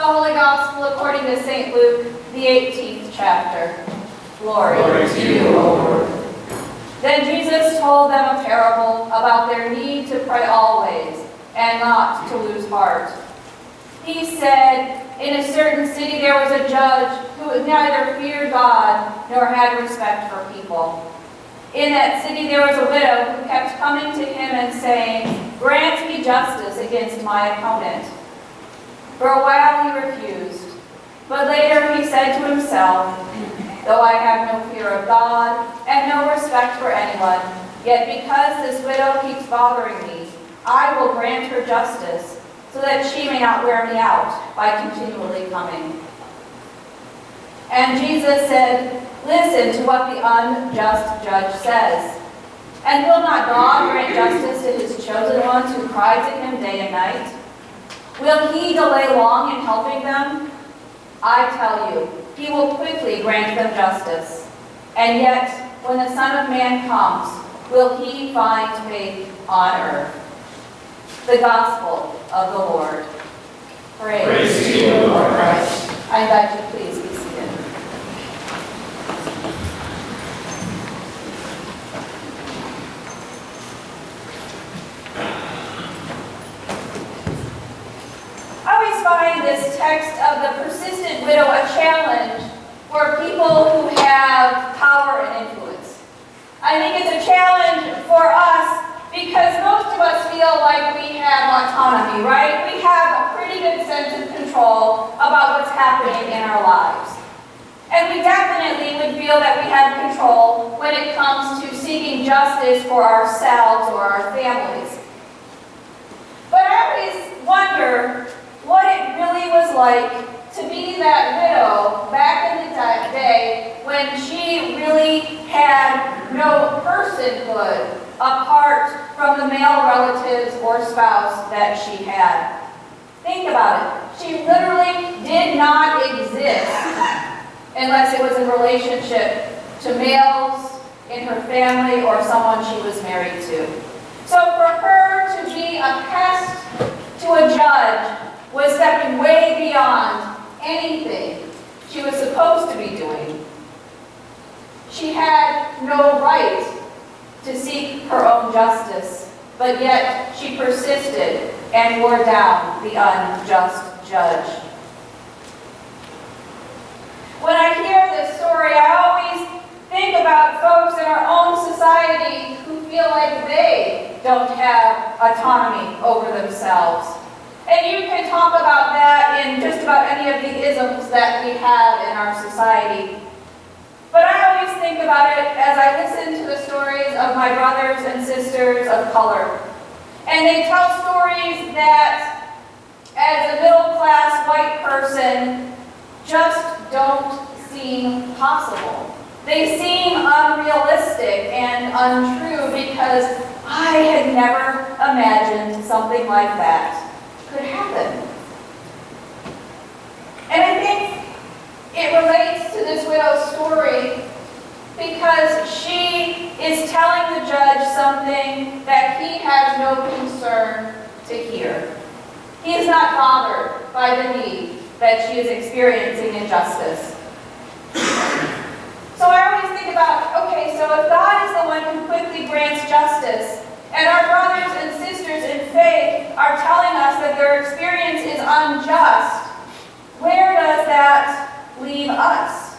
Holy Gospel according to St. Luke, the 18th chapter. Glory to you, O Lord. Then Jesus told them a parable about their need to pray always and not to lose heart. He said, in a certain city there was a judge who neither feared God nor had respect for people. In that city there was a widow who kept coming to him and saying, "Grant me justice against my opponent." For a while he refused, but later he said to himself, "Though I have no fear of God and no respect for anyone, yet because this widow keeps bothering me, I will grant her justice, so that she may not wear me out by continually coming." And Jesus said, "Listen to what the unjust judge says. And will not God grant justice to his chosen ones who cry to him day and night? Will he delay long in helping them? I tell you, he will quickly grant them justice. And yet, when the Son of Man comes, will he find faith on earth?" The Gospel of the Lord. Praise to you, Lord Christ. I invite you, please be seated. I always find this text of the persistent widow a challenge for people who have power and influence. I think it's a challenge for us because most of us feel like we have autonomy, right? We have a pretty good sense of control about what's happening in our lives. And we definitely would feel that we have control when it comes to seeking justice for ourselves or our families. But I always wonder what it really was like to be that widow back in the day when she really had no personhood apart from the male relatives or spouse that she had. Think about it. She literally did not exist unless it was in relationship to males in her family or someone she was married to. So for her to be a pest to a judge was stepping way beyond anything she was supposed to be doing. She had no right to seek her own justice, but yet she persisted and wore down the unjust judge. When I hear this story, I always think about folks in our own society who feel like they don't have autonomy over themselves. And you can talk about that in just about any of the isms that we have in our society. But I always think about it as I listen to the stories of my brothers and sisters of color. And they tell stories that, as a middle-class white person, just don't seem possible. They seem unrealistic and untrue because I had never imagined something like that could happen. And I think it relates to this widow's story because she is telling the judge something that he has no concern to hear. He is not bothered by the need that she is experiencing injustice. So I always think about, okay, so if God is the one who quickly grants justice, and our brothers and sisters in faith are telling us that their experience is unjust, where does that leave us?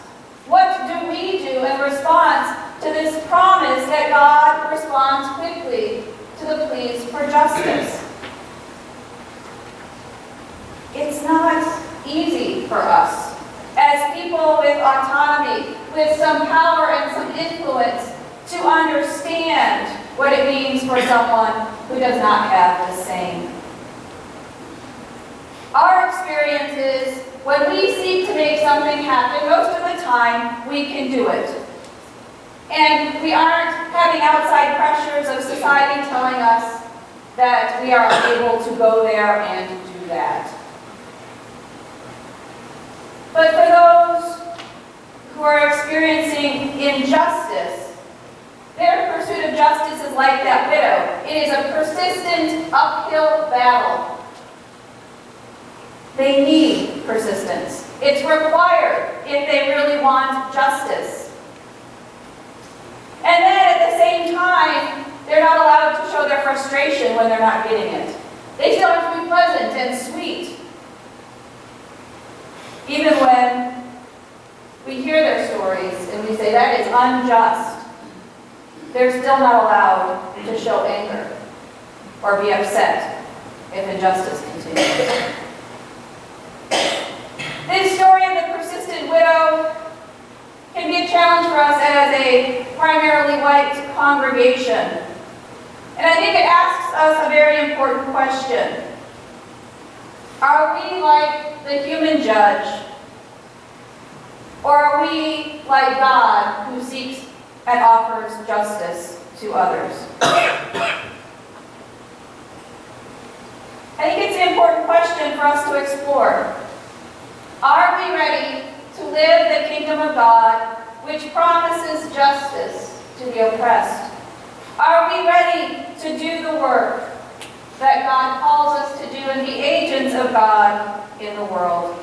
What do we do in response to this promise that God responds quickly to the pleas for justice? It's not easy for us, as people with autonomy, with some power and some influence, to understand what it means for someone who does not have the same. Our experience is when we seek to make something happen, most of the time we can do it. And we aren't having outside pressures of society telling us that we are able to go there and do that. But for those who are experiencing injustice, their pursuit of justice is like that widow. It is a persistent uphill battle. They need persistence. It's required if they really want justice. And then at the same time, they're not allowed to show their frustration when they're not getting it. They still have to be pleasant and sweet. Even when we hear their stories and we say that is unjust, they're still not allowed to show anger or be upset if injustice continues. This story of the persistent widow can be a challenge for us as a primarily white congregation. And I think it asks us a very important question. Are we like the human judge? Or are we like God who seeks and offers justice to others? I think it's an important question for us to explore. Are we ready to live the kingdom of God, which promises justice to the oppressed? Are we ready to do the work that God calls us to do and be agents of God in the world?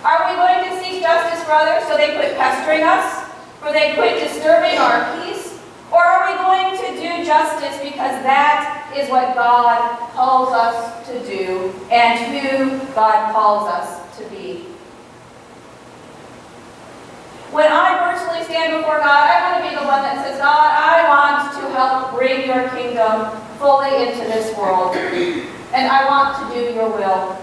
Are we going to seek justice for others so they quit pestering us, or they quit disturbing our peace? Or are we going to do justice because that is what God calls us to do and who God calls us to be? When I personally stand before God, I want to be the one that says, God, I want to help bring your kingdom fully into this world, and I want to do your will.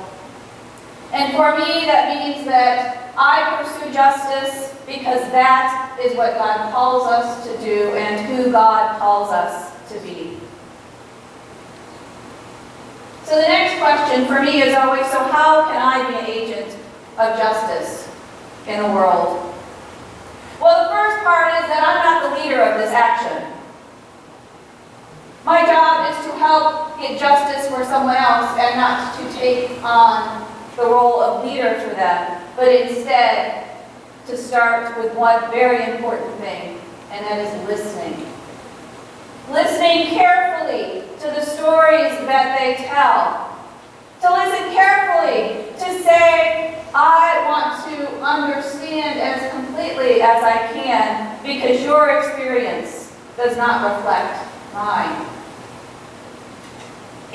And for me, that means that I pursue justice because that is what God calls us to do and who God calls us to be. So the next question for me is always, so how can I be an agent of justice in the world? Well, the first part is that I'm not the leader of this action. My job is to help get justice for someone else and not to take on the role of leader for them, but instead to start with one very important thing, and that is listening. Listening carefully to the stories that they tell. To listen carefully, to say, I want to understand as completely as I can because your experience does not reflect mine.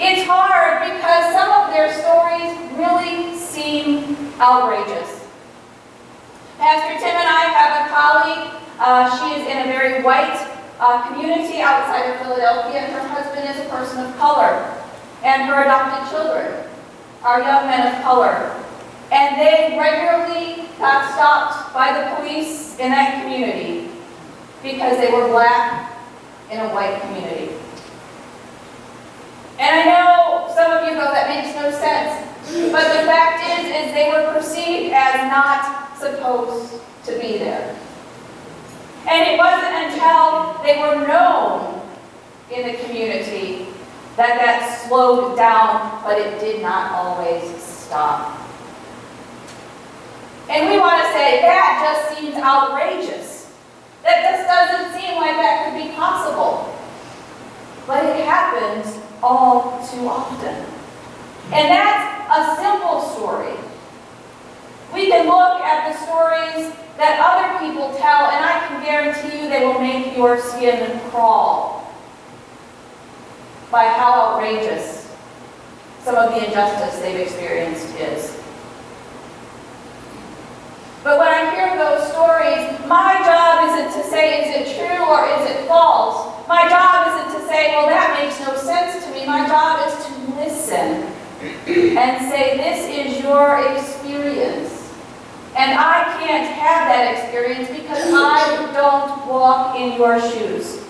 It's hard because some of their stories really seem outrageous. Pastor Tim and I have a colleague. She is in a very white community outside of Philadelphia, and her husband is a person of color. And her adopted children are young men of color. And they regularly got stopped by the police in that community because they were black in a white community. And I know some of you go, that makes no sense. But the fact is they were perceived as not supposed to be there. And it wasn't until they were known in the community that slowed down, but it did not always stop. And we want to say, that just seems outrageous. That just doesn't seem like that could be possible. But it happens all too often. And that's a simple story. We can look at the stories that other people tell, and I can guarantee you they will make your skin crawl by how outrageous some of the injustice they've experienced is. But when I hear those stories, my job isn't to say, is it true or is it false? My job isn't to say, well, that makes no sense to me. My job is to listen and say, this is your experience. And I can't have that experience because I don't walk in your shoes.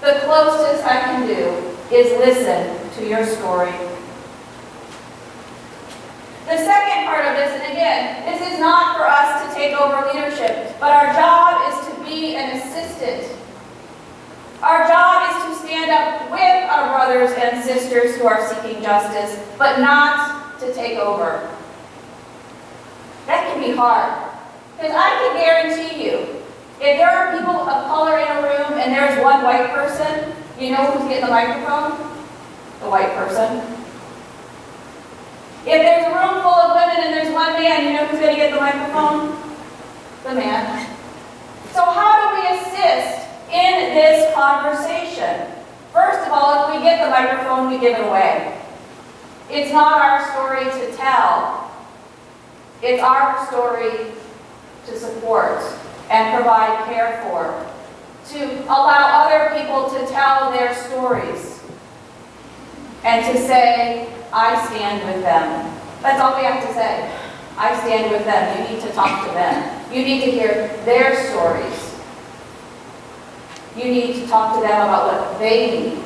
The closest I can do is listen to your story. The second part of this, and again, this is not for us to take over leadership, but our job is to be an assistant. Our job is to stand up with our brothers and sisters who are seeking justice, but not to take over. That can be hard, because I can guarantee you, if there are people of color in a room and there's one white person, you know who's getting the microphone? The white person. If there's a room full of women and there's one man, you know who's going to get the microphone? The man. So how do we assist in this conversation? First of all, if we get the microphone, we give it away. It's not our story to tell. It's our story to support and provide care for, to allow other people to tell their stories, and to say, I stand with them. That's all we have to say. I stand with them. You need to talk to them. You need to hear their stories. You need to talk to them about what they need,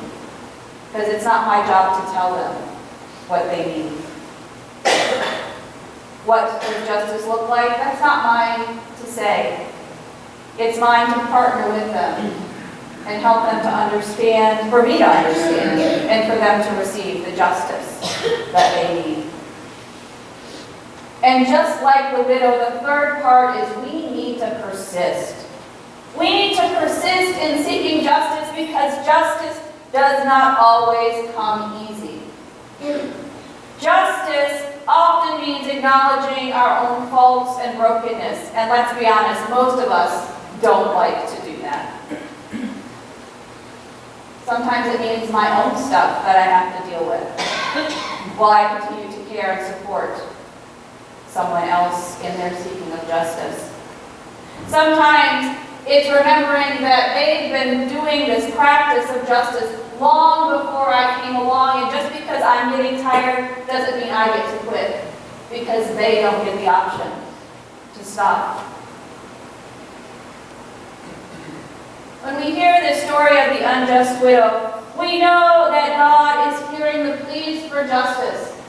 because it's not my job to tell them what they need. What does justice look like? That's not mine to say. It's mine to partner with them and help them to understand, for me to understand, and for them to receive the justice that they need. And just like the widow, the third part is we need to persist. We need to persist in seeking justice because justice does not always come easy. Justice often means acknowledging our own faults and brokenness, and let's be honest, most of us don't like to do that. Sometimes it means my own stuff that I have to deal with while I continue to care and support someone else in their seeking of justice. Sometimes it's remembering that they've been doing this practice of justice long before I came along, and just because I'm getting tired doesn't mean I get to quit, because they don't get the option to stop. When we hear the story of the unjust widow, we know that God is hearing the pleas for justice.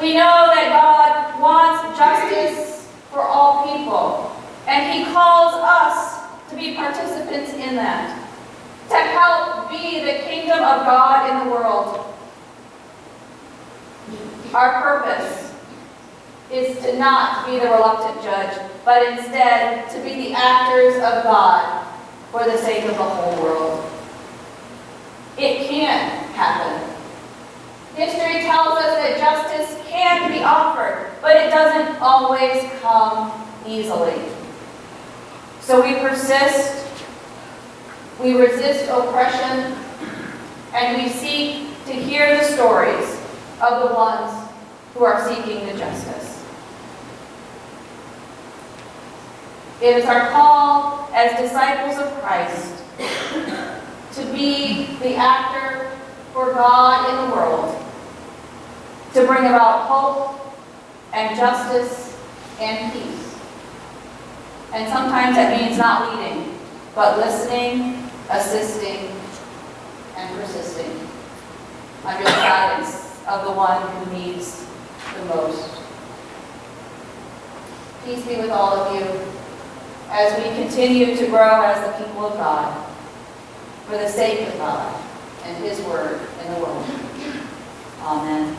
We know that God wants justice for all people, and He calls us to be participants in that, to help be the kingdom of God in the world. Our purpose is to not be the reluctant judge, but instead to be the actors of God for the sake of the whole world. It can happen. History tells us that justice can be offered, but it doesn't always come easily. So we persist, we resist oppression, and we seek to hear the stories of the ones who are seeking the justice. It is our call as disciples of Christ to be the actor for God in the world, to bring about hope and justice and peace. And sometimes that means not leading, but listening, assisting, and persisting under the guidance of the one who needs the most. Peace be with all of you as we continue to grow as the people of God for the sake of God and His word in the world. Amen.